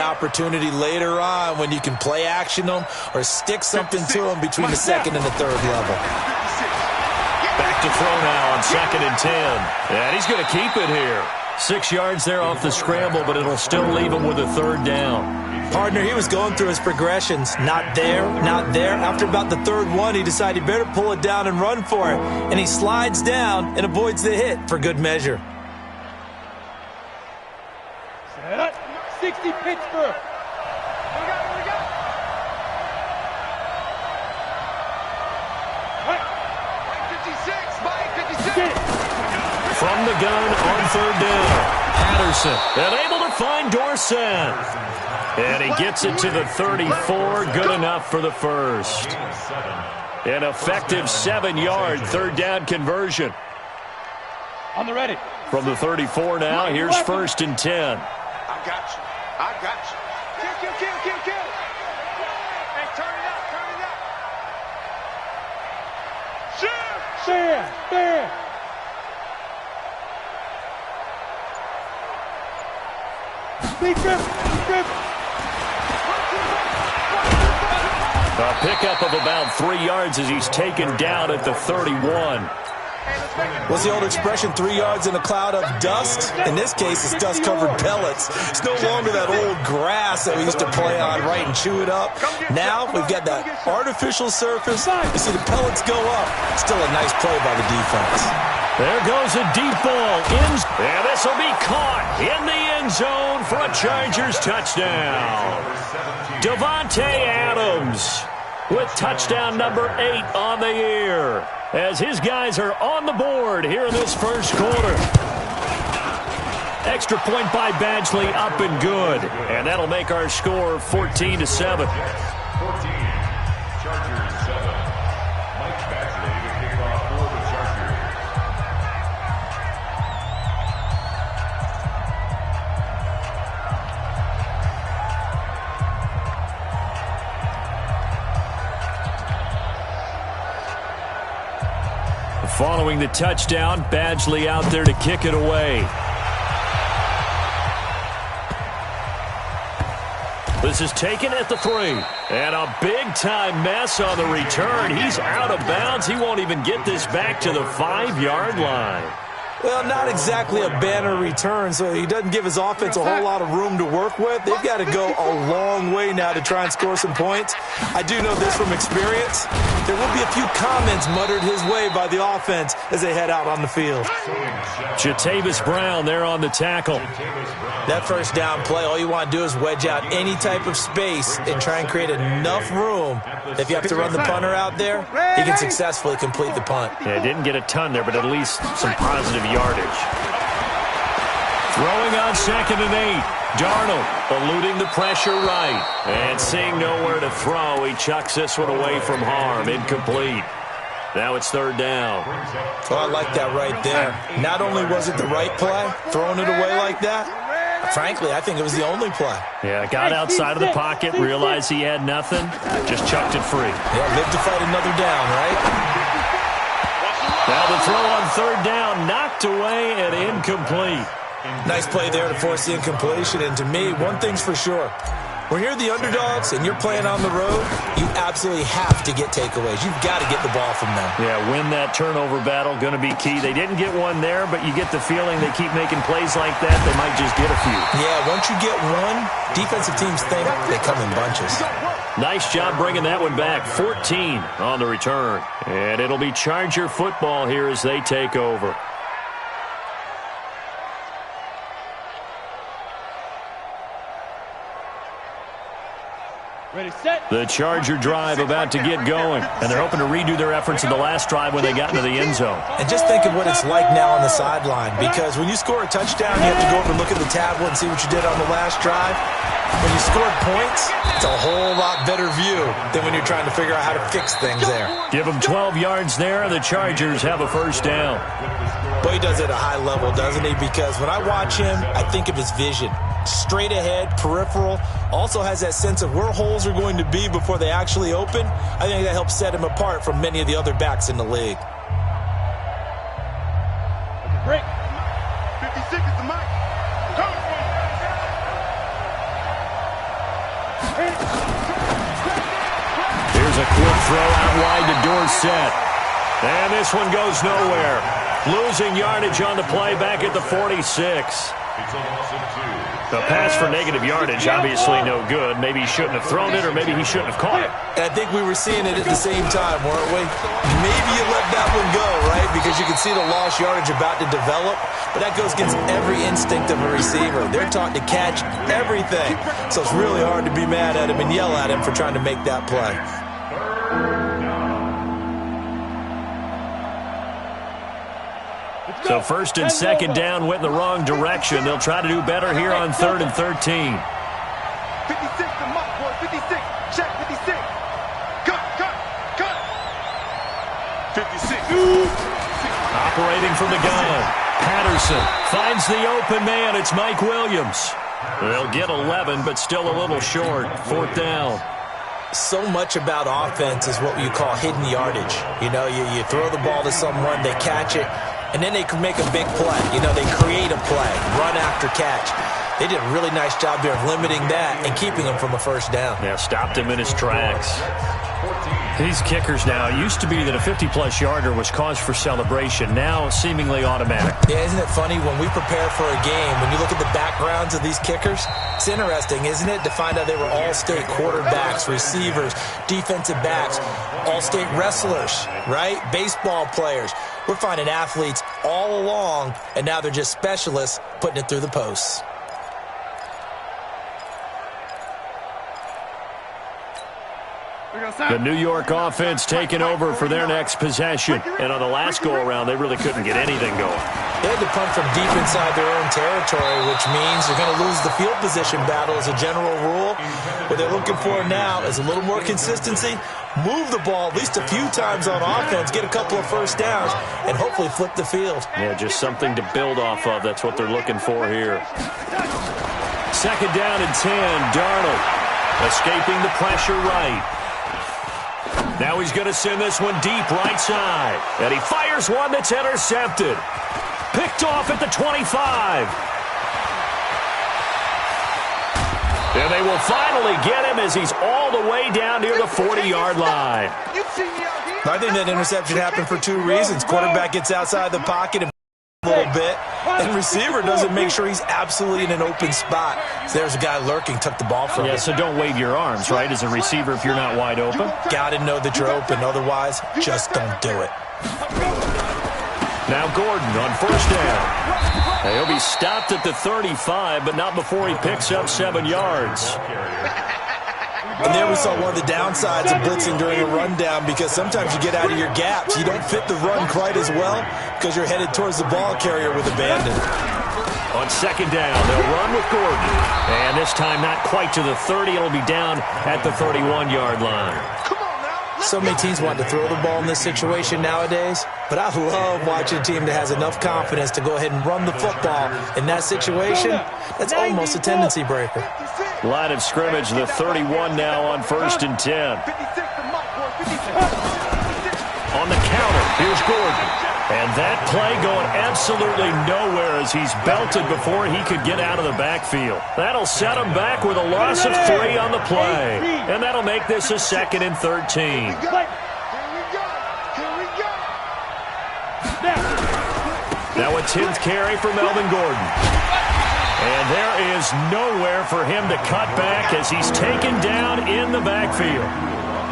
opportunity later on when you can play action them or stick something to them between the second and the third level. Back to throw now on 2nd and 10. And he's going to keep it here. 6 yards there off the scramble, but it'll still leave him with a 3rd down. Partner, he was going through his progressions. Not there, not there. After about the 3rd one, he decided he better pull it down and run for it. And he slides down and avoids the hit for good measure. 60 Pittsburgh. From the gun on 3rd down. Patterson, and able to find Dorsett. And he gets it to the 34, good enough for the first. An effective 7-yard 3rd down conversion. On the ready. From the 34 now, here's 1st and 10. I got you. I got you. Kill. Hey, turn it up. Shoot. There. Big grip. A pickup of about 3 yards as he's taken down at the 31. What's the old expression, 3 yards in a cloud of dust? In this case, it's dust-covered pellets. It's no longer that old grass that we used to play on, right, and chew it up. Now we've got that artificial surface. You see the pellets go up. Still a nice play by the defense. There goes a deep ball. And this will be caught in the end zone for a Chargers touchdown. Davante Adams with touchdown number 8 on the year, as his guys are on the board here in this first quarter. Extra point by Badgley, up and good. And that'll make our score 14-7. 14, Chargers 7. Mike Badgley to kick off for the Chargers. Following the touchdown, Badgley out there to kick it away. This is taken at the 3. And a big-time mess on the return. He's out of bounds. He won't even get this back to the 5-yard line. Well, not exactly a banner return, so he doesn't give his offense a whole lot of room to work with. They've got to go a long way now to try and score some points. I do know this from experience. There will be a few comments muttered his way by the offense as they head out on the field. Jatavis Brown there on the tackle. That first down play, all you want to do is wedge out any type of space and try and create enough room. If you have to run the punter out there, he can successfully complete the punt. Yeah, didn't get a ton there, but at least some positive yardage. Throwing on 2nd and 8. Darnold eluding the pressure right. And seeing nowhere to throw, he chucks this one away from harm. Incomplete. Now it's 3rd down. Oh, I like that right there. Not only was it the right play, throwing it away like that, frankly, I think it was the only play. Yeah, got outside of the pocket, realized he had nothing, just chucked it free. Yeah, live to fight another down, right? Now the throw on 3rd down, knocked away and incomplete. Nice play there to force the incompletion. And to me, one thing's for sure. When you're the underdogs and you're playing on the road, you absolutely have to get takeaways. You've got to get the ball from them. Yeah, win that turnover battle, going to be key. They didn't get one there, but you get the feeling they keep making plays like that, they might just get a few. Yeah, once you get one, defensive teams think they come in bunches. Nice job bringing that one back. 14 on the return. And it'll be Charger football here as they take over. Ready, set. The Charger drive about to get going, and they're hoping to redo their efforts in the last drive when they got into the end zone. And just think of what it's like now on the sideline, because when you score a touchdown, you have to go over and look at the tablet and see what you did on the last drive. When you scored points, it's a whole lot better view than when you're trying to figure out how to fix things there. Give them 12 yards there, and the Chargers have a first down. Boy, he does it at a high level, doesn't he? Because when I watch him, I think of his vision. Straight ahead, peripheral, also has that sense of where holes are going to be before they actually open. I think that helps set him apart from many of the other backs in the league. Break. 56 is the mic. Here's a quick throw out wide to Dorsett. And this one goes nowhere. Losing yardage on the play back at the 46. The pass for negative yardage, obviously no good. Maybe he shouldn't have thrown it, or maybe he shouldn't have caught it. I think we were seeing it at the same time, weren't we? Maybe you let that one go, right? Because you can see the lost yardage about to develop. But that goes against every instinct of a receiver. They're taught to catch everything. So it's really hard to be mad at him and yell at him for trying to make that play. So first and second down went in the wrong direction. They'll try to do better here on 3rd and 13. 56 to Mike, boy. 56. Check 56. Cut. 56. Operating from the gun. Patterson finds the open man. It's Mike Williams. They'll get 11, but still a little short. 4th down. So much about offense is what you call hidden yardage. You know, you throw the ball to someone, they catch it, and then they can make a big play. You know, they create a play, run after catch. They did a really nice job there of limiting that and keeping him from a first down. Yeah, stopped him in his tracks. These kickers now, it used to be that a 50-plus yarder was cause for celebration. Now, seemingly automatic. Yeah, isn't it funny? When we prepare for a game, when you look at the backgrounds of these kickers, it's interesting, isn't it, to find out they were all-state quarterbacks, receivers, defensive backs, all-state wrestlers, right? Baseball players. We're finding athletes all along, and now they're just specialists putting it through the posts. The New York offense taking over for their next possession. And on the last go-around, they really couldn't get anything going. They had to punt from deep inside their own territory, which means they're going to lose the field position battle as a general rule. What they're looking for now is a little more consistency, move the ball at least a few times on offense, get a couple of first downs, and hopefully flip the field. Yeah, just something to build off of. That's what they're looking for here. 2nd down and 10. Darnold escaping the pressure right. Now he's going to send this one deep right side. And he fires one that's intercepted. Picked off at the 25. And they will finally get him as he's all the way down near the 40-yard line. I think that interception happened for two reasons. Quarterback gets outside the pocket and a little bit, and receiver doesn't make sure he's absolutely in an open spot. So there's a guy lurking, took the ball from him. Yeah, so don't wave your arms, right, as a receiver if you're not wide open. Got to know that you're open. Otherwise, just don't do it. Now Gordon on 1st down. He'll be stopped at the 35, but not before he picks up 7 yards. And there we saw one of the downsides of blitzing during a rundown, because sometimes you get out of your gaps. You don't fit the run quite as well because you're headed towards the ball carrier with abandon. On 2nd down, they'll run with Gordon. And this time not quite to the 30. It'll be down at the 31-yard line. So many teams want to throw the ball in this situation nowadays, but I love watching a team that has enough confidence to go ahead and run the football in that situation. That's almost a tendency breaker. Line of scrimmage, the 31 now on 1st and 10. On the counter, here's Gordon. And that play going absolutely nowhere as he's belted before he could get out of the backfield. That'll set him back with a loss of 3 on the play. And that'll make this a 2nd and 13. Now a 10th carry for Melvin Gordon. And there is nowhere for him to cut back as he's taken down in the backfield.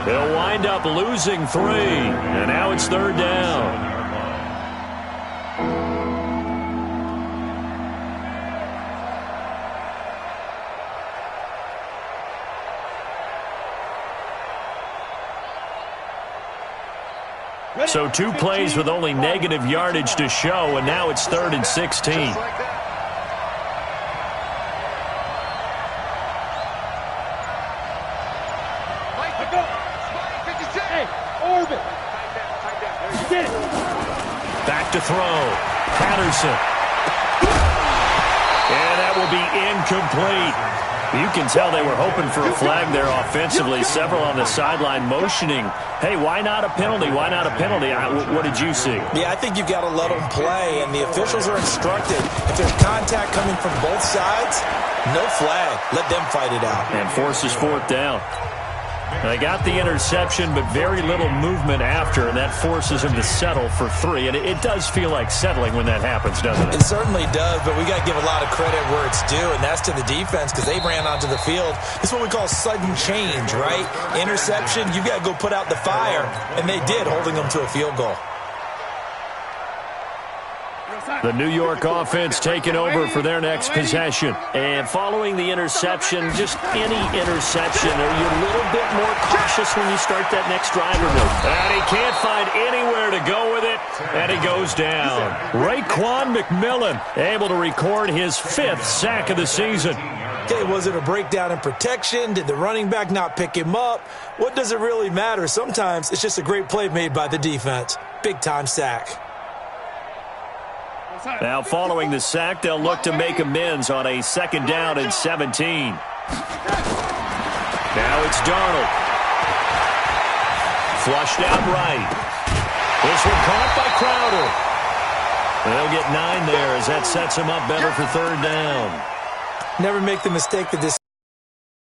They'll wind up losing 3. And now it's 3rd down. So 2 plays with only negative yardage to show, and now it's 3rd and 16. Back to throw. Patterson. And that will be incomplete. You can tell they were hoping for a flag there offensively. Several on the sideline motioning, hey, why not a penalty? Why not a penalty? What did you see? Yeah, I think you've got to let them play, and the officials are instructed. If there's contact coming from both sides, no flag. Let them fight it out. And forces fourth down. They got the interception, but very little movement after, and that forces him to settle for 3. And it does feel like settling when that happens, doesn't it? It certainly does, but we got to give a lot of credit where it's due, and that's to the defense because they ran onto the field. It's what we call sudden change, right? Interception, you got to go put out the fire, and they did, holding them to a field goal. The New York offense taking over for their next possession. And following the interception, just any interception, are you a little bit more cautious when you start that next drive or no? And he can't find anywhere to go with it, and he goes down. Raekwon McMillan able to record his 5th sack of the season. Okay, was it a breakdown in protection? Did the running back not pick him up? What does it really matter? Sometimes it's just a great play made by the defense. Big-time sack. Now following the sack, they'll look to make amends on a 2nd down and 17. Now it's Darnold. Flushed out right. This one caught by Crowder. They'll get 9 there as that sets him up better for 3rd down. Never make the mistake that this,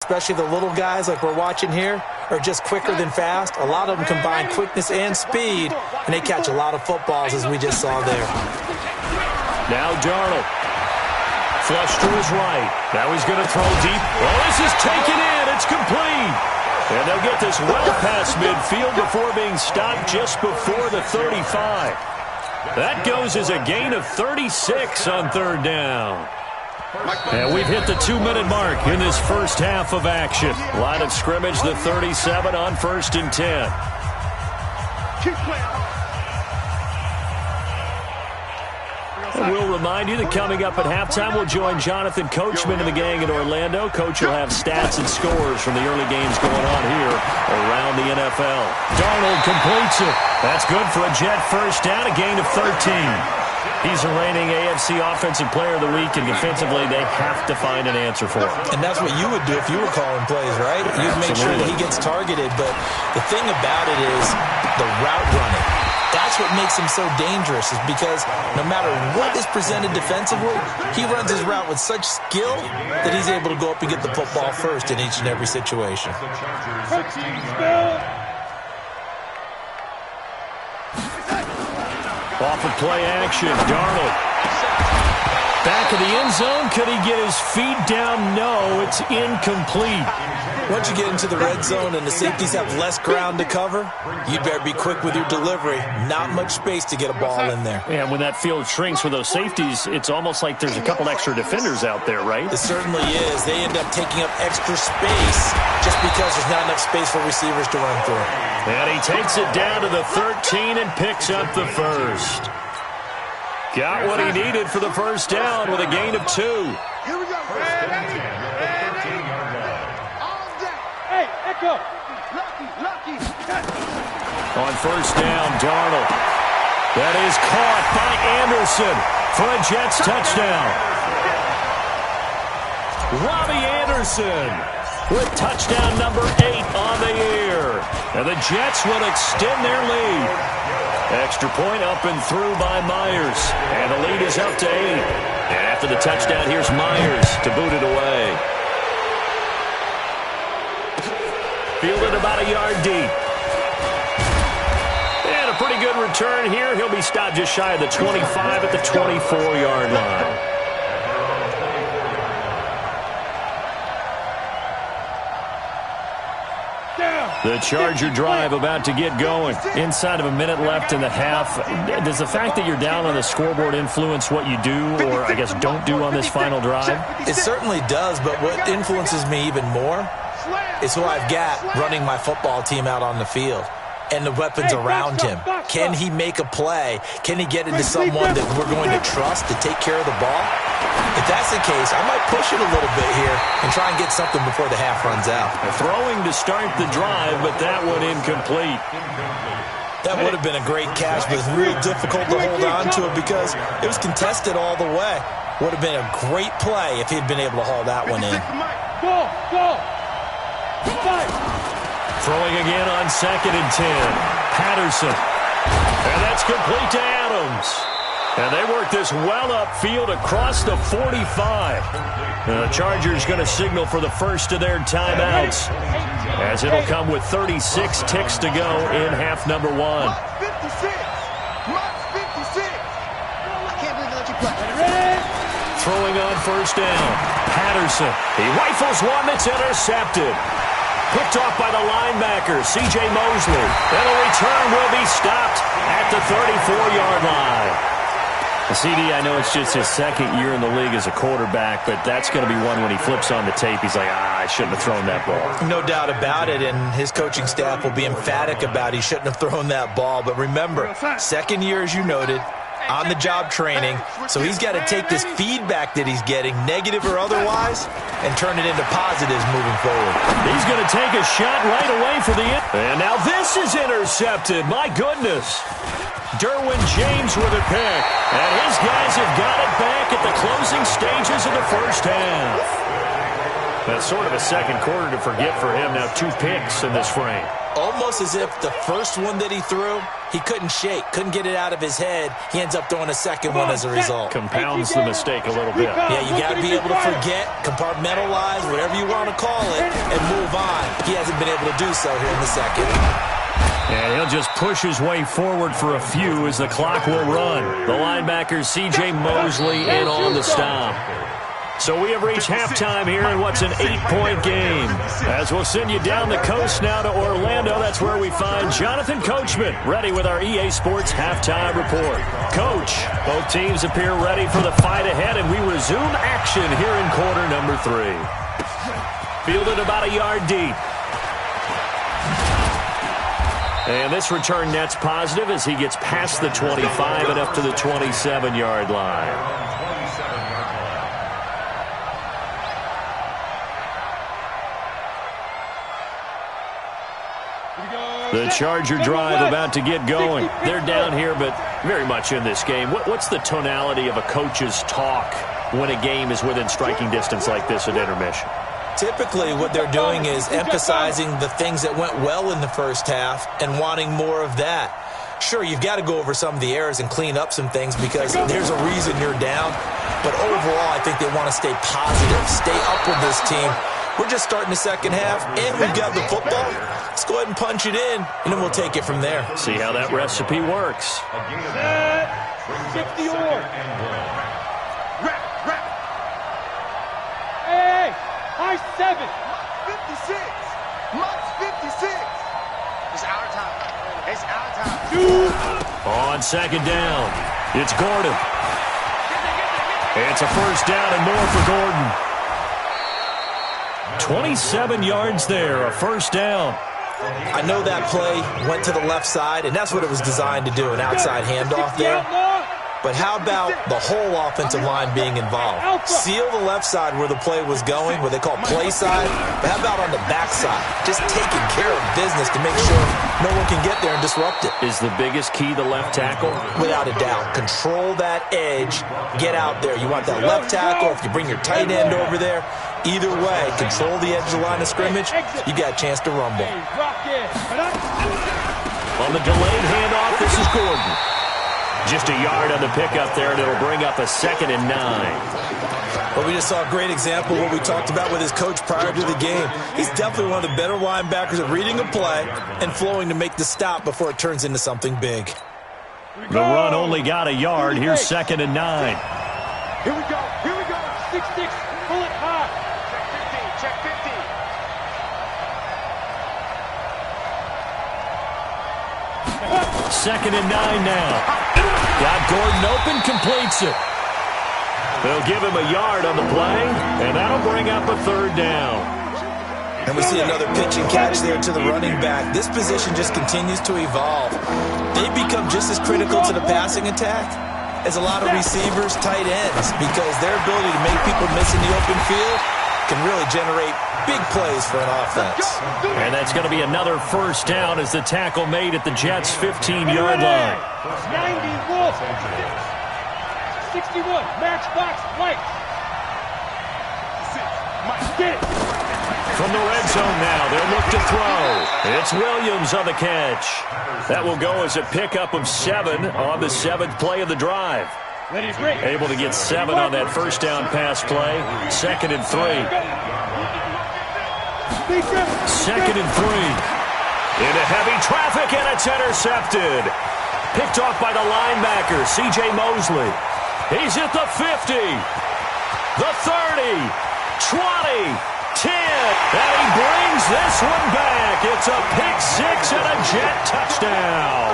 especially the little guys like we're watching here, are just quicker than fast. A lot of them combine quickness and speed, and they catch a lot of footballs as we just saw there. Now Darnold. Flush to his right. Now he's going to throw deep. Oh, this is taken in. It's complete. And they'll get this well past midfield before being stopped just before the 35. That goes as a gain of 36 on 3rd down. And we've hit the 2-minute mark in this first half of action. Line of scrimmage, the 37 on 1st and 10. And we'll remind you that coming up at halftime, we'll join Jonathan Coachman and the gang in Orlando. Coach will have stats and scores from the early games going on here around the NFL. Darnold completes it. That's good for a Jet first down, a gain of 13. He's the reigning AFC Offensive Player of the Week, and defensively, they have to find an answer for him. And that's what you would do if you were calling plays, right? You'd make sure that he gets targeted. But the thing about it is the route running. That's what makes him so dangerous, is because no matter what is presented defensively, he runs his route with such skill that he's able to go up and get the football first in each and every situation. Off of play action, Darnold. Back of the end zone. Could he get his feet down? No, it's incomplete. Once you get into the red zone and the safeties have less ground to cover, you better be quick with your delivery. Not much space to get a ball in there. And when that field shrinks with those safeties, it's almost like there's a couple extra defenders out there, right? It certainly is. They end up taking up extra space just because there's not enough space for receivers to run through. And he takes it down to the 13 and picks up the first. Got what he needed for the first down with a gain of 2. Here we go. Hey, Echo. Lucky. On first down, Darnold. That is caught by Anderson for a Jets touchdown. Robbie Anderson with touchdown number 8 on the year. And the Jets will extend their lead. Extra point up and through by Myers. And the lead is up to 8. And after the touchdown, here's Myers to boot it away. Fielded about a yard deep. And a pretty good return here. He'll be stopped just shy of the 25 at the 24-yard line. The Charger drive about to get going. Inside of a minute left in the half. Does the fact that you're down on the scoreboard influence what you do, or I guess don't do on this final drive? It certainly does, but what influences me even more is who I've got running my football team out on the field and the weapons around him. Can he make a play? Can he get into someone that we're going to trust to take care of the ball? If that's the case, I might push it a little bit here and try and get something before the half runs out. Throwing to start the drive, but that one incomplete. That would have been a great catch, but it's real difficult to hold on to it because it was contested all the way. Would have been a great play if he'd been able to haul that one in. Go. Fight. Throwing again on 2nd and 10. Patterson. And that's complete to Adams. And they work this well upfield across the 45. The Chargers going to signal for the first of their timeouts, as it'll come with 36 ticks to go in half number 1. Mark 56. I can't believe they let you play. Throwing on 1st down. Patterson. He rifles one that's intercepted. Picked off by the linebacker, C.J. Mosley. And the return will be stopped at the 34-yard line. CD, I know it's just his 2nd year in the league as a quarterback, but that's going to be one when he flips on the tape. He's like, I shouldn't have thrown that ball. No doubt about it, and his coaching staff will be emphatic about he shouldn't have thrown that ball. But remember, 2nd year, as you noted, on-the-job training, so he's got to take this feedback that he's getting, negative or otherwise, and turn it into positives moving forward. He's going to take a shot right away for the end. And now this is intercepted. My goodness. Derwin James with a pick. And his guys have got it back at the closing stages of the first half. That's sort of a second quarter to forget for him. Now 2 picks in this frame. Almost as if the first one that he threw, he couldn't shake, couldn't get it out of his head. He ends up throwing a second one as a result. Compounds the mistake a little bit. Yeah, you got to be able to forget, compartmentalize, whatever you want to call it, and move on. He hasn't been able to do so here in the second. And he'll just push his way forward for a few as the clock will run. The linebacker, C.J. Mosley, in on the stop. So we have reached halftime here in what's an 8-point game. As we'll send you down the coast now to Orlando, that's where we find Jonathan Coachman, ready with our EA Sports halftime report. Coach, both teams appear ready for the fight ahead, and we resume action here in quarter number 3. Fielded about a yard deep. And this return net's positive as he gets past the 25 and up to the 27-yard line. The Charger drive about to get going. They're down here, but very much in this game. What's the tonality of a coach's talk when a game is within striking distance like this at intermission? Typically, what they're doing is emphasizing the things that went well in the first half and wanting more of that. Sure, you've got to go over some of the errors and clean up some things because there's a reason you're down. But overall, I think they want to stay positive, stay up with this team. We're just starting the second half, and we've got the football. Let's go ahead and punch it in, and then we'll take it from there. See how that recipe works. 50 or. Hey, high 7. 56. Must 56. It's our time. It's our time. On second down, it's Gordon. It's a first down and more for Gordon. 27 yards there, a first down. I know that play went to the left side, and that's what it was designed to do, an outside handoff there. But how about the whole offensive line being involved? Seal the left side where the play was going, what they call play side. But how about on the back side? Just taking care of business to make sure no one can get there and disrupt it. Is the biggest key the left tackle? Without a doubt. Control that edge. Get out there. You want that left tackle. If you bring your tight end over there, either way, control the edge of the line of scrimmage, you got a chance to rumble. On the delayed handoff, this is Gordon. Just a yard on the pickup there, and it'll bring up a 2nd and 9. Well, we just saw a great example of what we talked about with his coach prior to the game. He's definitely one of the better linebackers at reading a play and flowing to make the stop before it turns into something big. The run only got a yard. Here's 2nd and 9. Here we go. 6-6. Pull it high. Check 50. 2nd and 9 now. Got Gordon open, completes it. They'll give him a yard on the play, and that'll bring up a 3rd down. And we see another pitch and catch there to the running back. This position just continues to evolve. They become just as critical to the passing attack as a lot of receivers, tight ends, because their ability to make people miss in the open field can really generate big plays for an offense. And that's going to be another first down as the tackle made at the Jets' 15-yard line. 90 Wolf. 61 matchbox white. From the red zone now, they'll look to throw. It's Williams on the catch. That will go as a pickup of 7 on the 7th play of the drive. Able to get 7 on that first down pass play. 2nd and 3. 2nd and 3. Into heavy traffic, and it's intercepted. Picked off by the linebacker, C.J. Mosley. He's at the 50, the 30, 20, 10, and he brings this one back. It's a pick 6 and a Jet touchdown.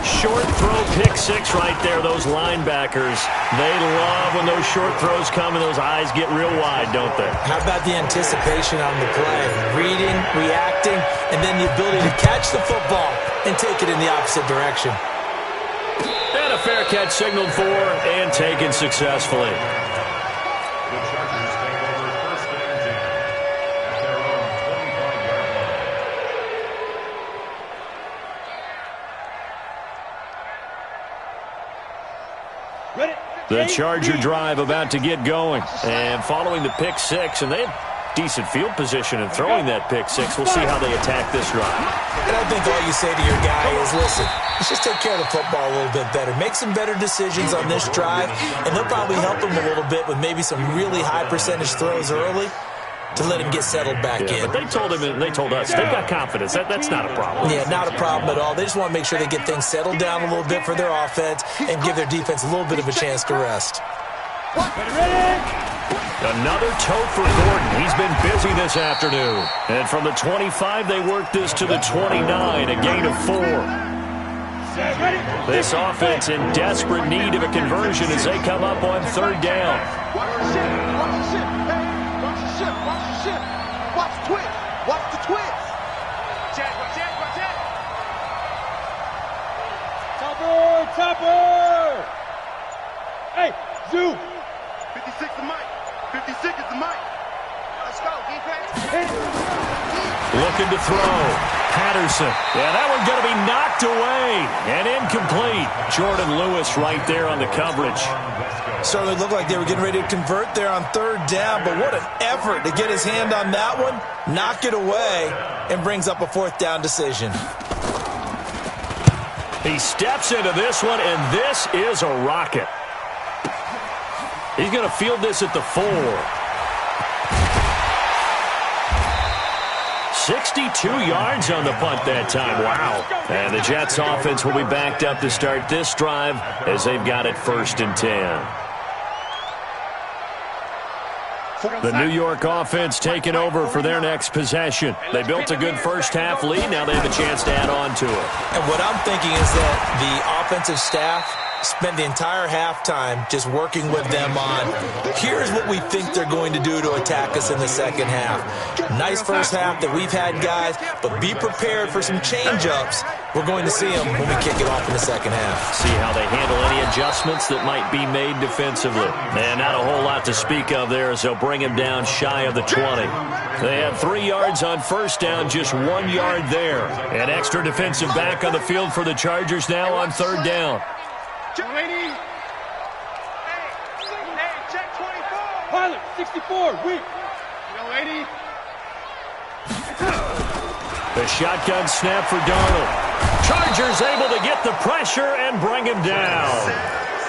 Short throw pick 6 right there. Those linebackers, they love when those short throws come and those eyes get real wide, don't they? How about the anticipation on the play? Reading, reacting, and then the ability to catch the football and take it in the opposite direction. And a fair catch signaled for and taken successfully. The Chargers take over 1st and 10 at their own 25-yard line. The Charger drive about to get going. And following the pick 6, and they had decent field position in throwing that pick 6. We'll see how they attack this drive. And I think all you say to your guy is, listen, let's just take care of the football a little bit better. Make some better decisions on this drive, and they'll probably help him a little bit with maybe some really high percentage throws early to let him get settled back in. But they told him, and they told us, they've got confidence. That's not a problem. Yeah, not a problem at all. They just want to make sure they get things settled down a little bit for their offense and give their defense a little bit of a chance to rest. Another toe for Gordon. He's been busy this afternoon. And from the 25, they work this to the 29, a gain of 4. This offense in desperate need of a conversion as they come up on 3rd down. Watch the ship. Watch the ship. Hey, watch the ship. Watch the ship. Watch the twist. Watch the twist. Check, watch it, watch it. Topper! Hey, zoom. 56 the mic. 56 is the mic. Let's go, defense. Looking to throw. Patterson. Yeah, that one's going to be knocked away and incomplete. Jordan Lewis right there on the coverage. Certainly looked like they were getting ready to convert there on 3rd down, but what an effort to get his hand on that one, knock it away, and brings up a 4th down decision. He steps into this one, and this is a rocket. He's going to field this at the 4. 62 yards on the punt that time. Wow. And the Jets offense will be backed up to start this drive as they've got it 1st and 10. The New York offense taking over for their next possession. They built a good first-half lead. Now they have a chance to add on to it. And what I'm thinking is that the offensive staff spend the entire halftime just working with them on, here's what we think they're going to do to attack us in the second half. Nice first half that we've had, guys, but be prepared for some change-ups. We're going to see them when we kick it off in the second half. See how they handle any adjustments that might be made defensively. And not a whole lot to speak of there as they'll bring him down shy of the 20. They had 3 yards on first down, just 1 yard there. An extra defensive back on the field for the Chargers now on 3rd down. Hey, check 24. Pilot, 64, weak. Yo, lady. The shotgun snap for Darnold. Chargers able to get the pressure and bring him down.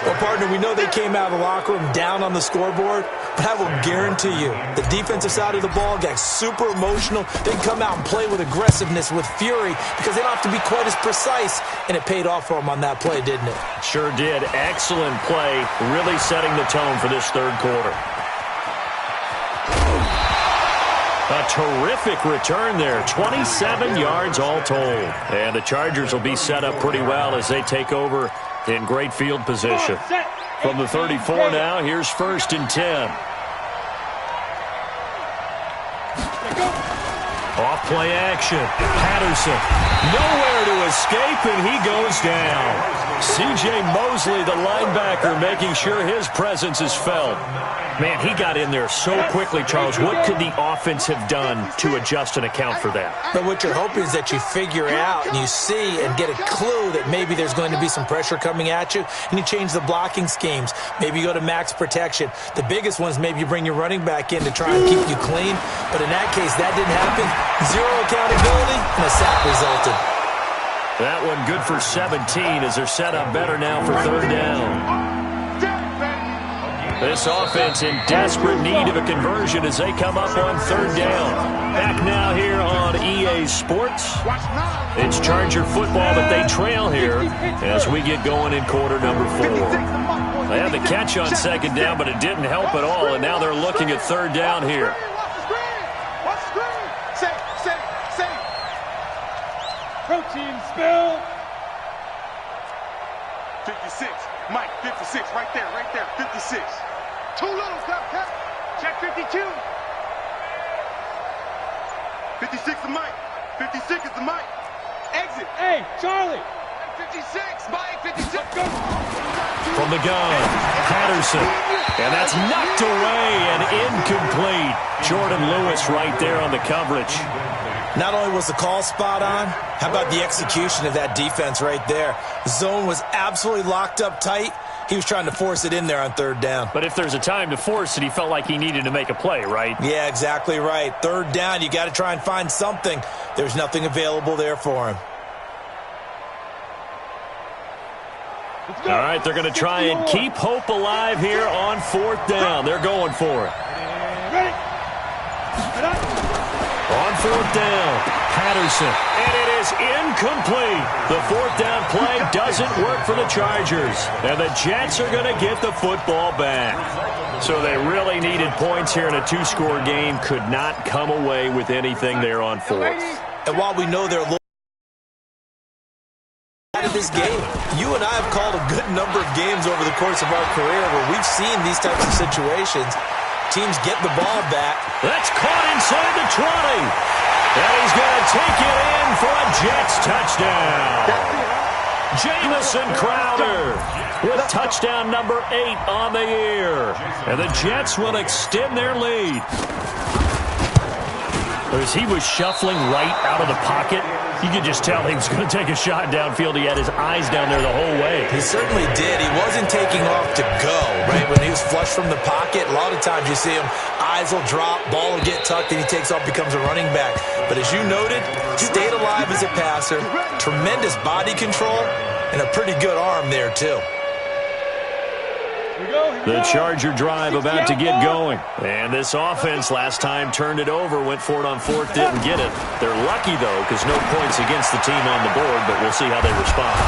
Well, partner, we know they came out of the locker room down on the scoreboard, but I will guarantee you the defensive side of the ball got super emotional. They can come out and play with aggressiveness, with fury, because they don't have to be quite as precise, and it paid off for them on that play, didn't it? Sure did. Excellent play, really setting the tone for this 3rd quarter. A terrific return there, 27 yards all told. And the Chargers will be set up pretty well as they take over in great field position. From the 34 now, here's 1st and 10. Off play action. Patterson. Nowhere to escape, and he goes down. C.J. Mosley, the linebacker, making sure his presence is felt. Man, he got in there so quickly, Charles. What could the offense have done to adjust and account for that? But what you're hoping is that you figure out and you see and get a clue that maybe there's going to be some pressure coming at you, and you change the blocking schemes. Maybe you go to max protection. The biggest one is maybe you bring your running back in to try and keep you clean. But in that case, that didn't happen. Zero accountability, and a sack resulted. That one good for 17 as they're set up better now for third down. This offense in desperate need of a conversion as they come up on third down. Back now here on EA Sports. It's Charger football, but they trail here as we get going in quarter number 4. They had the catch on second down, but it didn't help at all, and now they're looking at third down here. Protein spill. 56. Mike, 56. Right there. 56. Too little, Cap. Check 52. 56 is Mike. 56 is the Mike. Exit. Hey, Charlie. 56. Mike, 56. Let's go. From the gun, Patterson. And that's knocked away and incomplete. Jordan Lewis right there on the coverage. Not only was the call spot on, how about the execution of that defense right there? The zone was absolutely locked up tight. He was trying to force it in there on third down. But if there's a time to force it, he felt like he needed to make a play, right? Yeah, exactly right. Third down, you got to try and find something. There's nothing available there for him. All right, they're going to try and keep hope alive here on fourth down. They're going for it. Ready? On fourth down, Patterson, and it is incomplete. The fourth down play doesn't work for the Chargers, and the Jets are going to get the football back. So they really needed points here in a two-score game, could not come away with anything there on fourth. And while we know they're out of this game, you and I have called a good number of games over the course of our career where we've seen these types of situations. Teams get the ball back. That's caught inside the 20. And he's going to take it in for a Jets touchdown. Jamison Crowder with touchdown number 8 on the year. And the Jets will extend their lead. As he was shuffling right out of the pocket, you could just tell he was going to take a shot downfield. He had his eyes down there the whole way. He certainly did. He wasn't taking off to go, right? When he was flush from the pocket, a lot of times you see him, eyes will drop, ball will get tucked, and he takes off, becomes a running back. But as you noted, stayed alive as a passer, tremendous body control, and a pretty good arm there, too. The Charger drive about to get going. And this offense last time turned it over, went for it on fourth, didn't get it. They're lucky, though, because no points against the team on the board, but we'll see how they respond.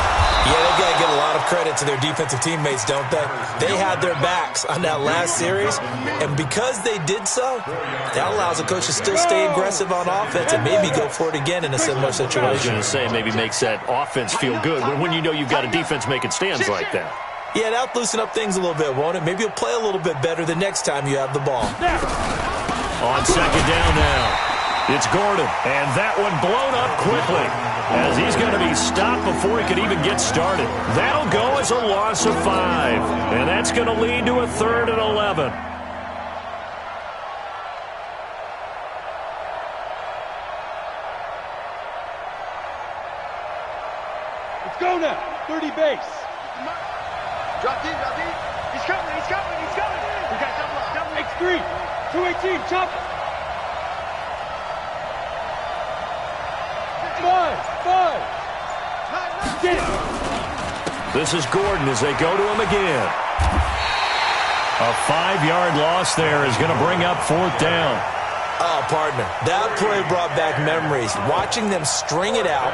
Yeah, they've got to give a lot of credit to their defensive teammates, don't they? They had their backs on that last series, and because they did so, that allows the coach to still stay aggressive on offense and maybe go for it again in a similar situation. I was going to say, maybe makes that offense feel good when you know you've got a defense making stands like that. Yeah, that'll loosen up things a little bit, won't it? Maybe you'll play a little bit better the next time you have the ball. On second down now, it's Gordon, and that one blown up quickly as he's going to be stopped before he could even get started. That'll go as a loss of 5, and that's going to lead to a 3rd and 11. Let's go now. 30 base. Drop deep. He's coming. We got double. X3. 218. Chop. 5. Get it. This is Gordon as they go to him again. A 5-yard loss there is going to bring up 4th down. Oh, partner, that play brought back memories. Watching them string it out,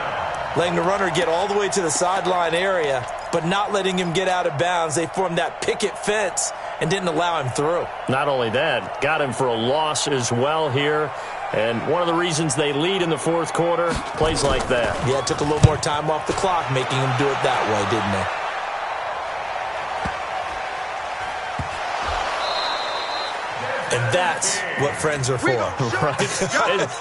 letting the runner get all the way to the sideline area, but not letting him get out of bounds. They formed that picket fence and didn't allow him through. Not only that, got him for a loss as well here. And one of the reasons they lead in the 4th quarter, plays like that. Yeah, it took a little more time off the clock, making him do it that way, didn't they? And that's what friends are for. Right?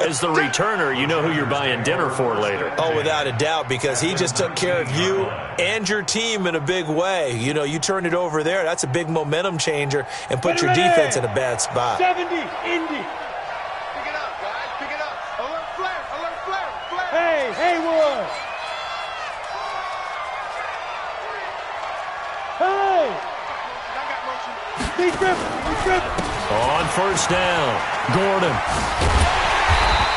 As the returner, you know who you're buying dinner for later. Oh, without a doubt, because he just took care of you and your team in a big way. You know, you turned it over there. That's a big momentum changer and put your defense in a bad spot. 70, Indy. Pick it up, guys. Pick it up. Alert flare. Alert flare. Flare. Hey, Haywood. Hey. I got motion. He's dribbling. He's dribbling. On first down, Gordon.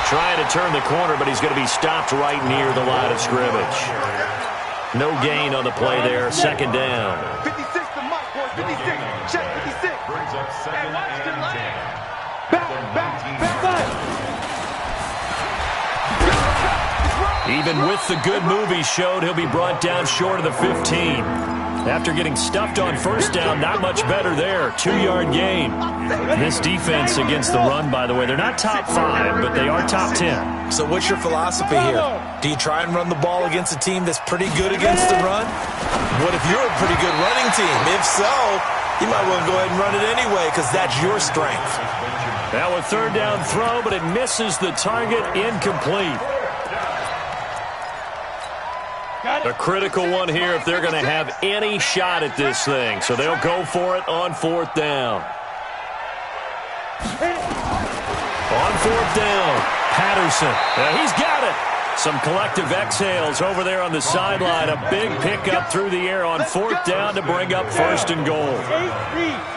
Trying to turn the corner, but he's going to be stopped right near the line of scrimmage. No gain on the play there. Second down. 56 to Mike, boys. 56. Check 56. Brings up second and 10. Back. Even with the good move he showed, he'll be brought down short of the 15. After getting stuffed on first down, not much better there. 2-yard gain. This defense against the run, by the way, they're not top 5, but they are top 10. So what's your philosophy here? Do you try and run the ball against a team that's pretty good against the run? What if you're a pretty good running team? If so, you might want to go ahead and run it anyway because that's your strength. Now a third down throw, but it misses the target. Incomplete. A critical one here if they're going to have any shot at this thing. So they'll go for it on fourth down. On fourth down, Patterson. He's got it. Some collective exhales over there on the sideline. A big pickup through the air on fourth down to bring up first and goal.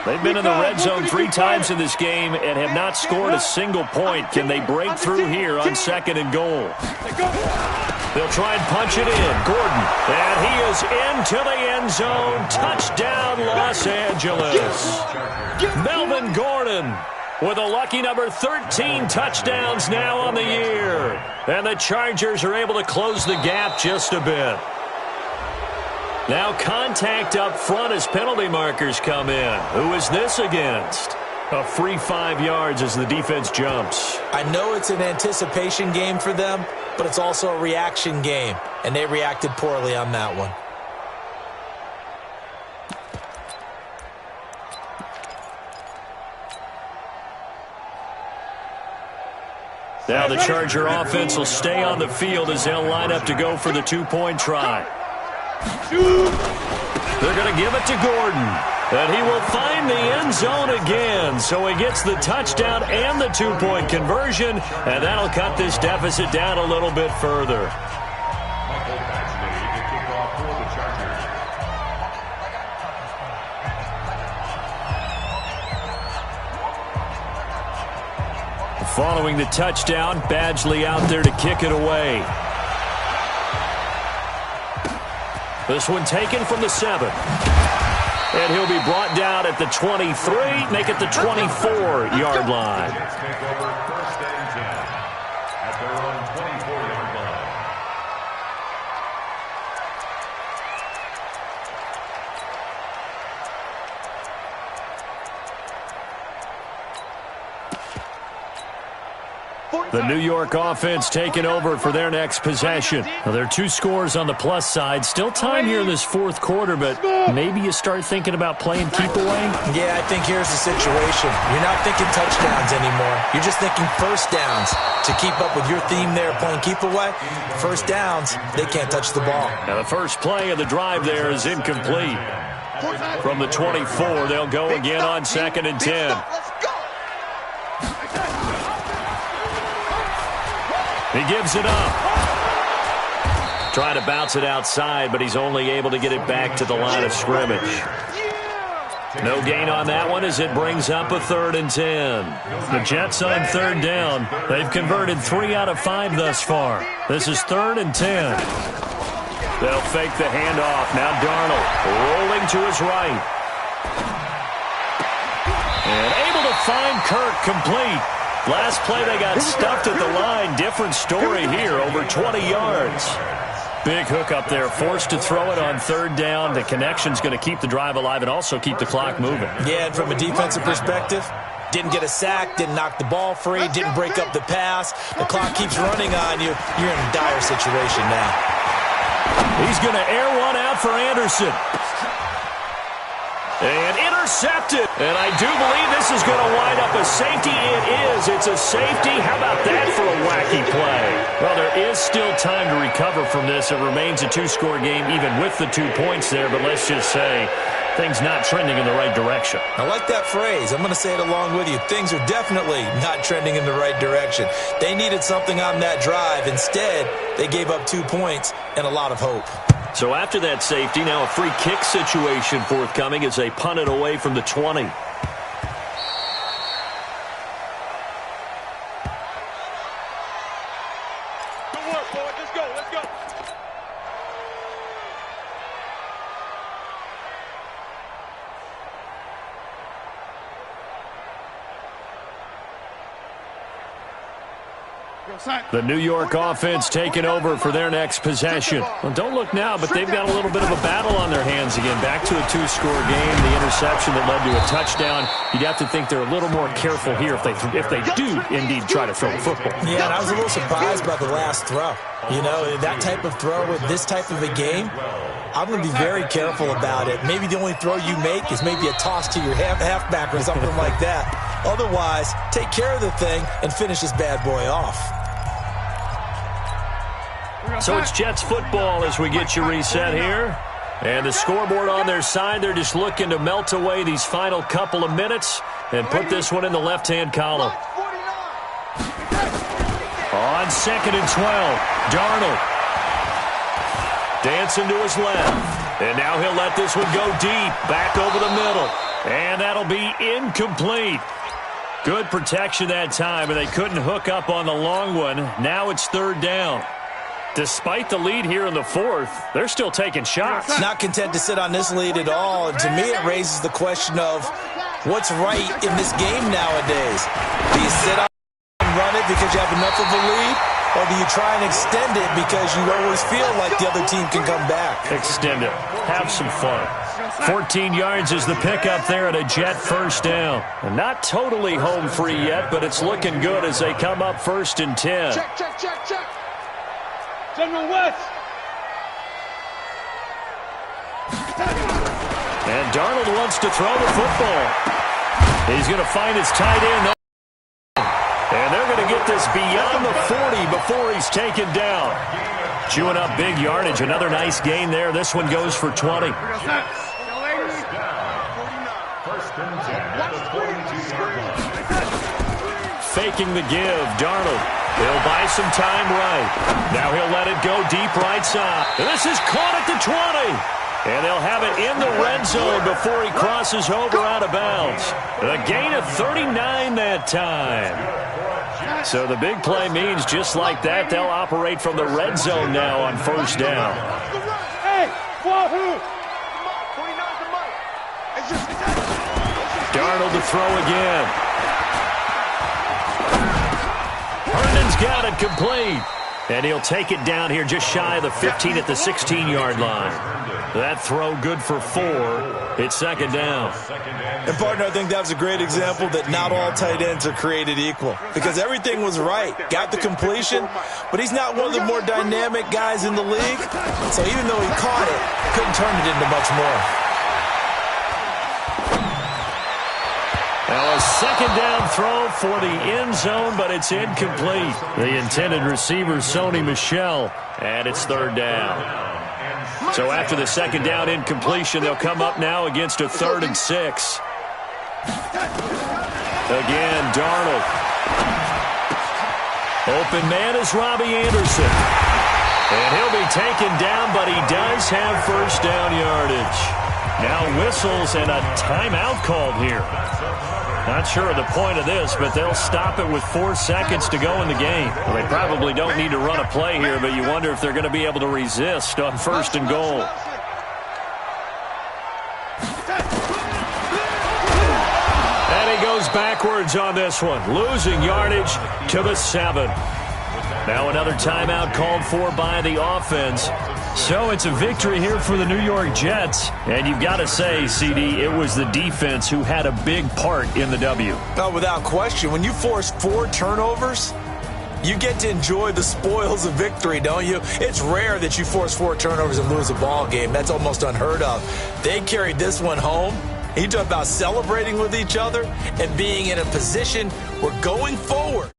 They've been in the red zone 3 times in this game and have not scored a single point. Can they break through here on second and goal? They'll try and punch it in. Gordon. And he is into the end zone. Touchdown, Los Angeles. Melvin Gordon with a lucky number 13 touchdowns now on the year. And the Chargers are able to close the gap just a bit. Now contact up front as penalty markers come in. Who is this against? A free 5 yards as the defense jumps. I know it's an anticipation game for them, but it's also a reaction game, and they reacted poorly on that one. Now the Charger offense will stay on the field as they'll line up to go for the 2-point try. They're going to give it to Gordon. And he will find the end zone again. So he gets the touchdown and the 2-point conversion. And that'll cut this deficit down a little bit further. Michael Badgley, the kickoff for the Chargers. Following the touchdown, Badgley out there to kick it away. This one taken from the 7. And he'll be brought down at the 23, make it the 24-yard line. Take over first and 10 at their own 24-yard line. The New York offense taking over for their next possession. Now, there are 2 scores on the plus side. Still time here in this fourth quarter, but maybe you start thinking about playing keep away? Yeah, I think here's the situation. You're not thinking touchdowns anymore. You're just thinking first downs. To keep up with your theme there, playing keep away, first downs, they can't touch the ball. Now, the first play of the drive there is incomplete. From the 24, they'll go again on second and 10. He gives it up. Trying to bounce it outside, but he's only able to get it back to the line of scrimmage. No gain on that one as it brings up a 3rd and 10. The Jets on third down. They've converted 3 out of 5 thus far. This is 3rd and 10. They'll fake the handoff. Now Darnold rolling to his right. And able to find Kirk complete. Last play they got stuffed at the line. Different story here, over 20 yards. Big hook up there, forced to throw it on third down. The connection's going to keep the drive alive and also keep the clock moving. Yeah, and from a defensive perspective, didn't get a sack, didn't knock the ball free, didn't break up the pass. The clock keeps running on you. You're in a dire situation now. He's going to air one out for Anderson. And intercepted. And I do believe this is going to wind up a safety. It is. It's a safety. How about that for a wacky play? Well, there is still time to recover from this. It remains a two-score game even with the 2 points there. But let's just say things not trending in the right direction. I like that phrase. I'm going to say it along with you. Things are definitely not trending in the right direction. They needed something on that drive. Instead, they gave up 2 points and a lot of hope. So after that safety, now a free kick situation forthcoming as they punt it away from the 20. Good work, boys. Let's go. Let's go. The New York offense taking over for their next possession. Well, don't look now, but they've got a little bit of a battle on their hands again. Back to a two-score game. The interception that led to a touchdown. You'd have to think they're a little more careful here if they do indeed try to throw the football. Yeah, and I was a little surprised by the last throw. You know, that type of throw with this type of a game, I'm going to be very careful about it. Maybe the only throw you make is maybe a toss to your halfback or something like that. Otherwise, take care of the thing and finish this bad boy off. So it's Jets football as we get you reset here. And the scoreboard on their side, they're just looking to melt away these final couple of minutes and put this one in the left-hand column. On 2nd and 12, Darnold. Dancing to his left. And now he'll let this one go deep, back over the middle. And that'll be incomplete. Good protection that time, and they couldn't hook up on the long one. Now it's 3rd down. Despite the lead here in the 4th, they're still taking shots. Not content to sit on this lead at all. And to me, it raises the question of what's right in this game nowadays. Do you sit on and run it because you have enough of a lead? Or do you try and extend it because you always feel like the other team can come back? Extend it. Have some fun. 14 yards is the pickup there at a Jet 1st down. And not totally home free yet, but it's looking good as they come up 1st and 10. Check, check, check, check. General West. And Darnold wants to throw the football. He's going to find his tight end. And they're going to get this beyond the 40 before he's taken down. Chewing up big yardage. Another nice gain there. This one goes for 20. Faking the give, Darnold. He'll buy some time right. Now he'll let it go deep right side. And this is caught at the 20. And they'll have it in the red zone before he crosses over out of bounds. A gain of 39 that time. So the big play means just like that, they'll operate from the red zone now on 1st down. Hey, Wahoo! Darnold to throw again. Herndon's got it complete. And he'll take it down here just shy of the 15 at the 16-yard line. That throw good for 4. It's 2nd down. And, partner, I think that was a great example that not all tight ends are created equal. Because everything was right. Got the completion, but he's not one of the more dynamic guys in the league. So even though he caught it, couldn't turn it into much more. Now a 2nd down throw for the end zone, but it's incomplete. The intended receiver, Sony Michel, and it's 3rd down. So after the 2nd down incompletion, they'll come up now against a 3rd and 6. Again, Darnold. Open man is Robbie Anderson. And he'll be taken down, but he does have 1st down yardage. Now whistles and a timeout called here. Not sure of the point of this, but they'll stop it with 4 seconds to go in the game. Well, they probably don't need to run a play here, but you wonder if they're going to be able to resist on 1st and goal. And he goes backwards on this one, losing yardage to the 7. Now another timeout called for by the offense. So it's a victory here for the New York Jets. And you've got to say, CD, it was the defense who had a big part in the W. No, without question. When you force 4 turnovers, you get to enjoy the spoils of victory, don't you? It's rare that you force 4 turnovers and lose a ball game. That's almost unheard of. They carried this one home, You talk about celebrating with each other and being in a position where going forward.